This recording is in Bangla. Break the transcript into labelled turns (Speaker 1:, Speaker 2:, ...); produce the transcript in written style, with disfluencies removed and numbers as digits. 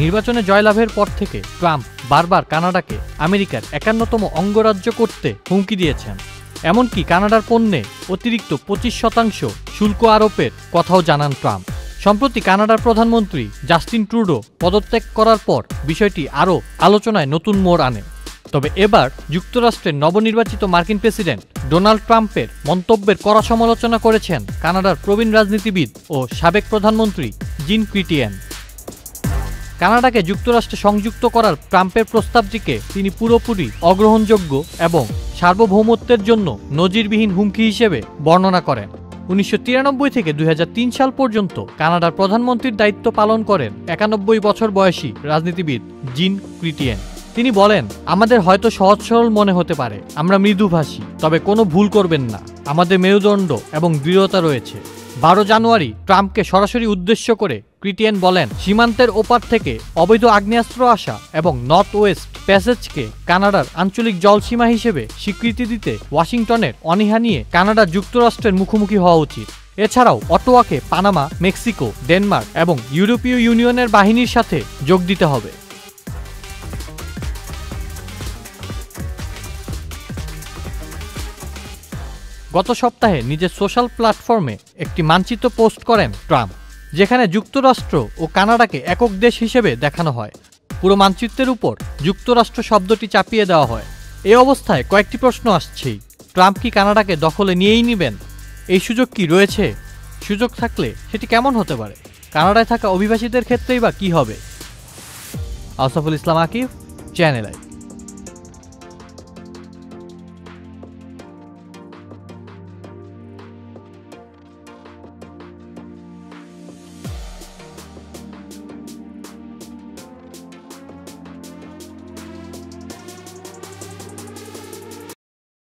Speaker 1: নির্বাচনে জয়লাভের পর থেকে ট্রাম্প বারবার কানাডাকে আমেরিকার ৫১তম অঙ্গরাজ্য করতে হুমকি দিয়েছেন। এমনকি কানাডার পণ্যে অতিরিক্ত ২৫% শুল্ক আরোপের কথাও জানান ট্রাম্প। সম্প্রতি কানাডার প্রধানমন্ত্রী জাস্টিন ট্রুডো পদত্যাগ করার পর বিষয়টি আরও আলোচনায় নতুন মোড় আনে। তবে এবার যুক্তরাষ্ট্রের নবনির্বাচিত মার্কিন প্রেসিডেন্ট ডোনাল্ড ট্রাম্পের মন্তব্যের কড়া সমালোচনা করেছেন কানাডার প্রবীণ রাজনীতিবিদ ও সাবেক প্রধানমন্ত্রী জিন ক্রিটিয়েন। কানাডাকে যুক্তরাষ্ট্রে সংযুক্ত করার ট্রাম্পের প্রস্তাবটিকে তিনি পুরোপুরি অগ্রহণযোগ্য এবং সার্বভৌমত্বের জন্য নজিরবিহীন হুমকি হিসেবে বর্ণনা করেন। ১৯৯৩ থেকে ২০০৩ সাল পর্যন্ত কানাডার প্রধানমন্ত্রীর দায়িত্ব পালন করেন ৯১ বছর বয়সী রাজনীতিবিদ জিন ক্রিটিয়েন। তিনি বলেন, আমাদের হয়তো সহজ সরল মনে হতে পারে, আমরা মৃদুভাষী, তবে কোনো ভুল করবেন না, আমাদের মেরুদণ্ড এবং দৃঢ়তা রয়েছে। ১২ জানুয়ারি ট্রাম্পকে সরাসরি উদ্দেশ্য করে ক্রিটিয়েন বলেন, সীমান্তের ওপার থেকে অবৈধ আগ্নেয়াস্ত্র আসা এবং নর্থ ওয়েস্ট প্যাসেজকে কানাডার আঞ্চলিক জলসীমা হিসেবে স্বীকৃতি দিতে ওয়াশিংটনের অনীহা নিয়ে কানাডা যুক্তরাষ্ট্রের মুখোমুখি হওয়া উচিত। এছাড়াও অটোয়াকে পানামা, মেক্সিকো, ডেনমার্ক এবং ইউরোপীয় ইউনিয়নের বাহিনীর সাথে যোগ দিতে হবে। গত সপ্তাহে নিজের সোশ্যাল প্ল্যাটফর্মে একটি মানচিত্র পোস্ট করেন ট্রাম্প, যেখানে যুক্তরাষ্ট্র ও কানাডাকে একক দেশ হিসেবে দেখানো হয়। পুরো মানচিত্রের উপর যুক্তরাষ্ট্র শব্দটি চাপিয়ে দেওয়া হয়। এই অবস্থায় কয়েকটি প্রশ্ন আসছেই। ট্রাম্প কি কানাডাকে দখলে নিয়েই নেবেন? এই সুযোগ কি রয়েছে? সুযোগ থাকলে সেটি কেমন হতে পারে? কানাডায় থাকা অভিবাসীদের ক্ষেত্রেই বা কী হবে? আসাফুল ইসলাম আকিব, চ্যানেল আই।